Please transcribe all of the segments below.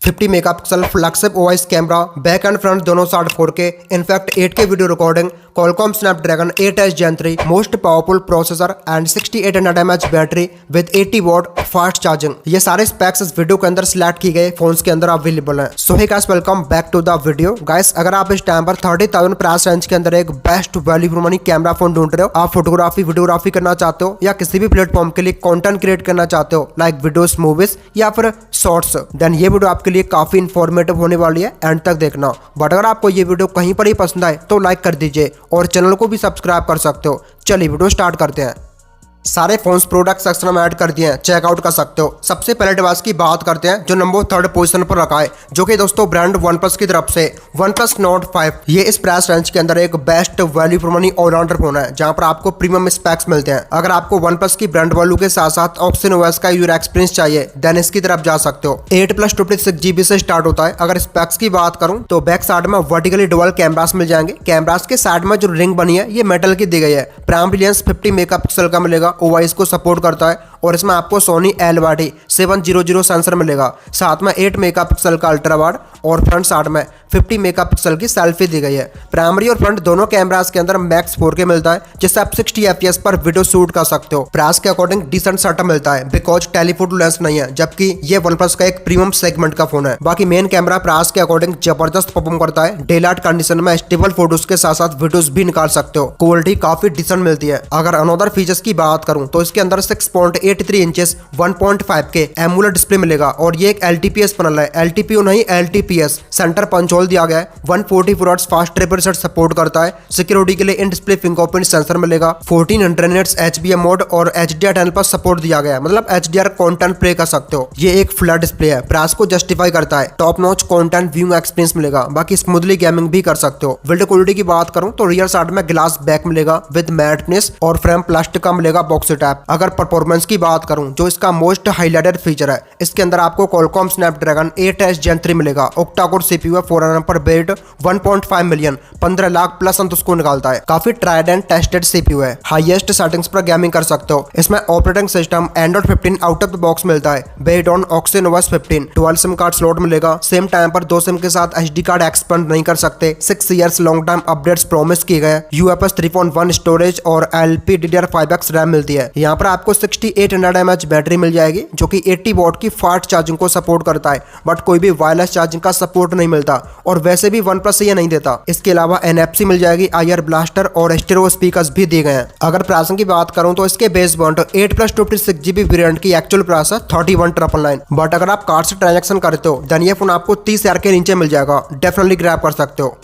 50 megapixel flagship OIS camera, back and front दोनों side 4K, in fact 8K video recording, Qualcomm Snapdragon 8s Gen 3, most powerful processor and 6800 mAh battery with 80 watt fast charging. ये सारे specs इस video के अंदर select की गए phones के अंदर अवेलेबल हैं। So hey guys, welcome back to the video. Guys, अगर आप इस टाइम पर 30,000 प्राइस रेंज के अंदर एक best value for money camera phone ढूंढ रहे हो, आप फोटोग्राफी वीडियोग्राफी करना चाहते हो या किसी भी प्लेटफॉर्म के लिए कंटेंट क्रिएट करना चाहते हो लाइक वीडियोस, मूवीज या फिर शॉर्ट्स, देन ये वीडियो आपके लिए काफी इंफॉर्मेटिव होने वाली है, एंड तक देखना। बट अगर आपको ये वीडियो कहीं पर ही पसंद आए तो लाइक कर दीजिए और चैनल को भी सब्सक्राइब कर सकते हो। चलिए वीडियो स्टार्ट करते हैं। सारे फोन्स प्रोडक्ट सेक्शन में ऐड कर दिए हैं, चेकआउट कर सकते हो। सबसे पहले डिवाइस की बात करते हैं जो नंबर 3rd पोजीशन पर रखा है, जो कि दोस्तों ब्रांड OnePlus की तरफ से OnePlus Nord 5। ये इस प्राइस रेंज के अंदर एक best value for money allrounder phone है, जहां पर आपको प्रीमियम स्पेक्स मिलते हैं। अगर आपको OnePlus की ब्रांड वैल्यू के साथ साथ OxygenOS का यूजर एक्सपीरियंस चाहिए, देन इसकी तरफ जा सकते हो। 8+56GB से स्टार्ट होता है। अगर स्पेक्स की बात करूं तो बैक साइड में वर्टिकली डुअल कैमरास मिल जाएंगे। कैमरास के साइड में जो रिंग बनी है ये मेटल की दी गई है। प्राइमरी लेंस 50 मेगापिक्सल का मिलेगा, ओआईएस को सपोर्ट करता है और इसमें आपको सोनी LYT 700 सेंसर मिलेगा। साथ में 8 मेगापिक्सल का अल्ट्रा वाइड और फ्रंट साइड में 50 मेगापिक्सल की सेल्फी दी गई है। प्राइमरी और फ्रंट दोनों कैमरास के अंदर मैक्स 4K मिलता है, जिससे आप 60 FPS पर वीडियो शूट कर सकते हो। प्राइस के अकॉर्डिंग डिसेंट सेटअप मिलता है बिकॉज टेलीफोटो लेंस नहीं है, जबकि ये OnePlus का एक प्रीमियम सेगमेंट का फोन है। बाकी मेन कैमरा प्राइस के अकॉर्डिंग जबरदस्त परफॉर्म करता है। डे लाइट कंडीशन में स्टेबल फोटोज के साथ साथ वीडियोस भी निकाल सकते हो। क्वालिटी काफी डिसेंट मिलती है। अगर अनदर फीचर्स की बात करूं तो इसके अंदर 6.83 इंचेस 1.5K एमुलेट डिस्प्ले मिलेगा और ये एक LTPS पैनल है, LTPO नहीं LTPS। सेंटर पंच होल दिया गया है। 144 Hz फास्ट रिफ्रेश सपोर्ट करता है। सिक्योरिटी के लिए इन डिस्प्ले फिंगरप्रिंट सेंसर मिलेगा। 1400 nits HBM मोड और HDR10 पर सपोर्ट दिया गया है, मतलब HDR कंटेंट प्ले कर सकते हो। ये एक फ्लैट डिस्प्ले है, प्राइस को जस्टिफाई करता है। Top notch content viewing experience मिलेगा, बाकी स्मूथली गेमिंग भी कर सकते हो। बिल्ड क्वालिटी की बात करूं तो रियर साइड में ग्लास बैक मिलेगा विद मैट फिनिश और फ्रेम प्लास्टिक का मिलेगा बॉक्स टाइप। अगर परफॉर्मेंस की बात करूं जो इसका मोस्ट हाईलाइटेड फीचर है, इसके अंदर आपको Qualcomm Snapdragon 8s Gen 3 मिलेगा। ऑक्टा कोर CPU है, 4 nm पर बेल्ट 1.5 मिलियन 15 लाख प्लस अंत उसको निकालता है। काफी ट्राइड एंड टेस्टेड CPU है। हाईएस्ट सेटिंग्स पर गेमिंग कर सकते हो। इसमें operating system Android 15 out of the box मिलता है based on OxygenOS 15। Dual SIM card slot मिलेगा। सेम टाइम पर 2 सिम के साथ SD कार्ड एक्सपेंड नहीं कर सकते। 6 years long time updates promise किए गए। UFS 3.1 स्टोरेज और LPDDR5X रैम मिलती है। यहाँ पर आपको 6800 mAh बैटरी मिल जाएगी, जो कि 80 वॉट की फास्ट चार्जिंग को सपोर्ट करता है, बट कोई भी वायरलेस चार्जिंग का सपोर्ट नहीं मिलता और वैसे भी OnePlus से ये नहीं देता। इसके अलावा NFC मिल जाएगी, IR ब्लास्टर और स्टीरियो स्पीकर्स भी दिए गए हैं। अगर प्राइसिंग की बात करूं तो इसके बेस वेरिएंट 8+56GB वेरिएंट की एक्चुअल प्राइस है 31,999, बट अगर आप कार्ड से ट्रांजैक्शन करते हो देन ये फोन आपको 30,000 के नीचे मिल जाएगा। डेफिनेटली ग्रैब कर सकते हो।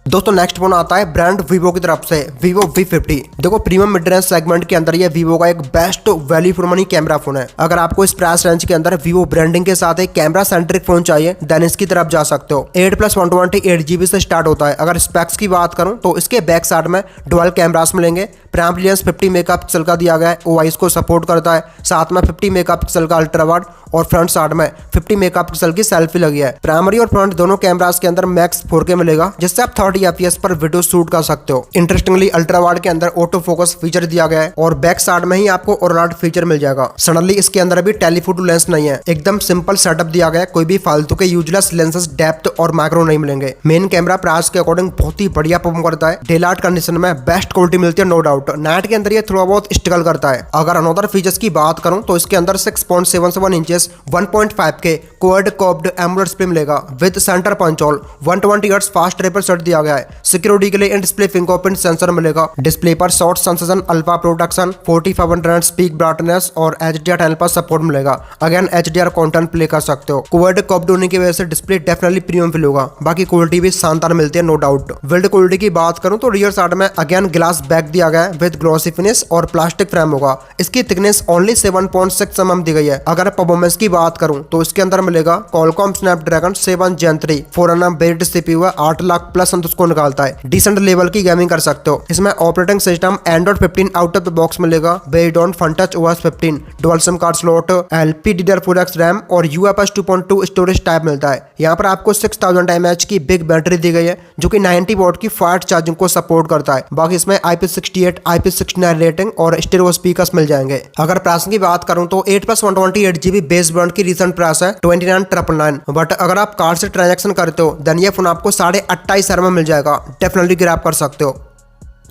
दोस्तों नेक्स्ट फोन आता है ब्रांड Vivo की तरफ से, Vivo V50। देखो प्रीमियम मिड रेंज सेगमेंट के अंदर ये Vivo का एक best value for money camera phone है। अगर आपको इस प्राइस रेंज के अंदर Vivo ब्रांडिंग के साथ एक कैमरा सेंट्रिक फोन चाहिए देन इसकी तरफ जा सकते हो। 8+128GB से स्टार्ट होता है। अगर स्पेक्स की बात करूं तो इसके बैक साइड में डुअल कैमरास मिलेंगे। प्राइमरी लेंस 50 मेगापिक्सल का दिया गया है, ओआईएस को सपोर्ट करता है। साथ में 50 मेगापिक्सल का अल्ट्रा वाइड और फ्रंट साइड में 50 मेगापिक्सल की सेल्फी लगी है। प्राइमरी और फ्रंट दोनों कैमरास के अंदर मैक्स 4K मिलेगा, जिससे आप 30 FPS पर वीडियो शूट कर सकते हो। इंटरेस्टिंगली अल्ट्रा वाइड के अंदर ऑटो फोकस फीचर दिया गया है और बैक साइड में ही आपको OLED फीचर मिल जाएगा। सडनली इसके अंदर भी टेलीफोटो लेंस नहीं है, एकदम सिंपल सेटअप दिया गया है। कोई भी फालतू के यूजलेस लेंसेस डेप्थ और माइक्रो नहीं मिलेंगे। मेन कैमरा प्राइस के अकॉर्डिंग बहुत ही बढ़िया परफॉर्म करता है। डे लाइट कंडीशन में बेस्ट क्वालिटी मिलती है, नो डाउट। नाइट के अंदर ये थोड़ा बहुत स्ट्रगल करता है। अगर अनदर फीचर्स की बात करूं तो इसके अंदर 6.77 inches 1.5K quad curved AMOLED display मिलेगा with centre punch hole. 120 Hz fast refresh दिया गया है। सिक्योरिटी के लिए इन डिस्प्ले फिंगरप्रिंट सेंसर मिलेगा। डिस्प्ले पर Schott Xensation, alpha protection, 4500 peak brightness और HDR10 पर सपोर्ट मिलेगा। अगेन HDR कंटेंट प्ले कर सकते हो। क्वाड कर्व्ड होने की वजह से डिस्प्ले डेफिनेटली प्रीमियम फील होगा। बाकी क्वालिटी भी शानदार मिलती है, नो डाउट। बिल्ड क्वालिटी की बात करूं तो रियर साइड में अगेन ग्लास बैक दिया गया है विद ग्लॉसी फिनिश और प्लास्टिक फ्रेम होगा। इसकी थिकनेस ओनली 7.6 mm दी गई है। अगर परफॉर्मेंस की बात करूं तो इसके अंदर मिलेगा Qualcomm Snapdragon 7 Gen 3 4 nm based CPU है। 8 लाख प्लस अंत उसको निकालता है। डिसेंट लेवल की गेमिंग कर सकते हो। इसमें operating system Android 15 out of the box मिलेगा based on FunTouch OS 15, dual SIM card slot, LPDDR4X RAM और UFS 2.2 स्टोरेज टाइप मिलता है। यहाँ पर आपको 6000 mAh की बिग बैटरी दी गई है जो कि 90 वॉट की फास्ट चार्जिंग को सपोर्ट करता है। बाकी इसमें IP68, IP69 रेटिंग और स्टीरियो स्पीकर्स मिल जाएंगे। अगर प्राइस की बात करूं तो 8+128GB बेस ब्रांड की रिसेंट प्राइस है 29,999, बट अगर आप कार्ड से ट्रांजैक्शन करते हो देन ये फोन आपको 28,500 में मिल जाएगा। डेफिनेटली ग्रैब कर सकते हो।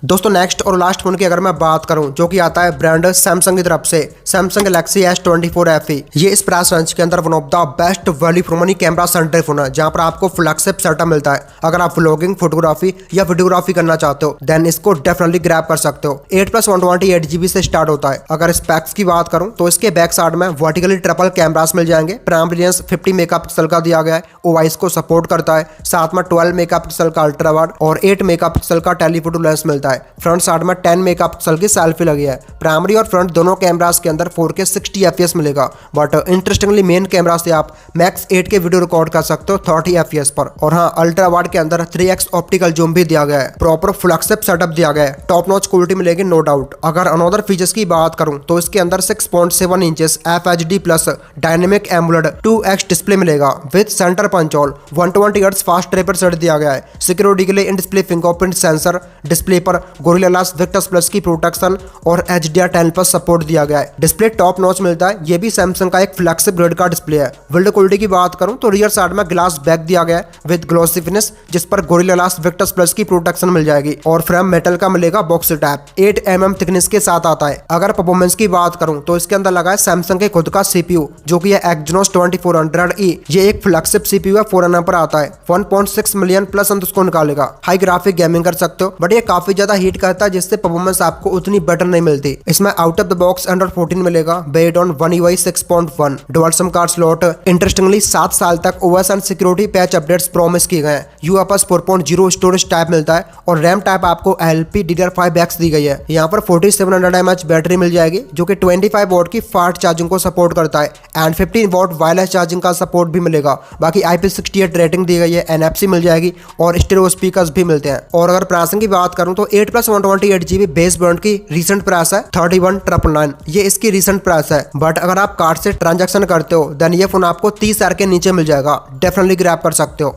दोस्तों नेक्स्ट और लास्ट फोन की अगर मैं बात करूं जो कि आता है ब्रांड सैमसंग की तरफ से, सैमसंग गैलेक्सी S24 FE। ये इस प्राइस रेंज के अंदर one of the best value for money camera centre phone है जहां पर आपको फ्लैगशिप सेटअप मिलता है। अगर आप व्लॉगिंग, फोटोग्राफी या वीडियोग्राफी करना चाहते हो देन इसको डेफिनेटली ग्रैब कर सकते हो। 8+128GB से स्टार्ट होता है। अगर स्पेक्स की बात करूं तो इसके बैक साइड में वर्टिकली ट्रिपल कैमरास मिल जाएंगे। प्राइमरी लेंस 50 मेगापिक्सल का दिया गया है, OIS को सपोर्ट करता है। साथ में 12 मेगापिक्सल का अल्ट्रा वाइड और 8 मेगापिक्सल का टेलीफोटो लेंस मिलता है। फ्रंट साइड में 10 मेगापिक्सल की सेल्फी लगी है। प्राइमरी और फ्रंट दोनों कैमरास के अंदर 4K 60 FPS मिलेगा, बट इंटरेस्टिंगली मेन कैमरा से आप मैक्स 8K वीडियो रिकॉर्ड कर सकते हो 30 FPS पर। और हाँ, अल्ट्रा वाइड के अंदर 3x ऑप्टिकल जूम भी दिया गया है। प्रॉपर फ्लैगशिप सेटअप दिया गया है। टॉप नॉच क्वालिटी मिलेगी नो डाउट। अगर अनदर फीचर्स की बात करूं तो इसके अंदर 6.7 inches FHD plus dynamic AMOLED 2x display मिलेगा with centre punch hole. 120 hertz fast refresh rate दिया गया है। सिक्योरिटी के लिए in display fingerprint sensor, display पर गोरिल्ला ग्लास विक्टस प्लस की प्रोटेक्शन और HDR10+ सपोर्ट दिया गया है। डिस्प्ले टॉप नॉच मिलता है। ये भी सैमसंग का एक फ्लैगशिप ग्रेड का डिस्प्ले है। बिल्ड क्वालिटी की बात करूं तो रियर साइड में ग्लास बैक दिया गया है विद ग्लॉसी फिनिश जिस पर गोरिल्ला ग्लास विक्टस प्लस की प्रोटेक्शन मिल जाएगी और फ्रेम मेटल का मिलेगा बॉक्स टाइप 8 mm थिकनेस के साथ आता है। अगर परफॉर्मेंस की बात करूं तो इसके अंदर लगा है सैमसंग के खुद का CPU जो कि है Exynos 2400E। ये एक फ्लैगशिप CPU है, 4 nm पर आता है। 1.6 मिलियन प्लस अंत उसको निकालेगा। हाई ग्राफिक गेमिंग कर सकते हो, बट ये काफी ज्यादा हीट करता है जिससे परफॉर्मेंस आपको उतनी बेटर नहीं मिलती। इसमें out of the box Android 14 मिलेगा based on One UI 6.1, dual SIM card slot. Interestingly 7 साल तक OS and security patch updates promise किए गए हैं। UFS 4.0 स्टोरेज टाइप मिलता है और रैम टाइप आपको LPDDR5X दी गई है। यहाँ पर 4700 mAh बैटरी मिल जाएगी जो कि 25 वॉट की फास्ट चार्जिंग को सपोर्ट करता है एंड 15 वॉट वायरलेस चार्जिंग का सपोर्ट भी मिलेगा। बाकी IP68 रेटिंग दी गई है, NFC मिल जाएगी और स्टीरियो स्पीकर्स भी मिलते हैं। और अगर प्राइसिंग की बात करूं तो 8+128GB बेस ब्रांड की रिसेंट प्राइस है 31,999। ये इसकी रिसेंट प्राइस है, बट अगर आप कार्ड से ट्रांजैक्शन करते हो देन ये फोन आपको 30,000 के नीचे मिल जाएगा। डेफिनेटली ग्रैब कर सकते हो।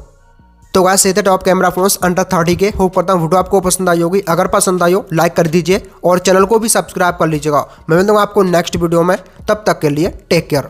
तो गाइस ये थे टॉप कैमरा फोन्स अंडर 30 के। होप करता हूँ वीडियो आपको पसंद आई होगी। अगर पसंद आई हो लाइक कर दीजिए और चैनल को भी सब्सक्राइब कर लीजिएगा। मैं मिलूंगा आपको नेक्स्ट वीडियो में, तब तक के लिए टेक केयर।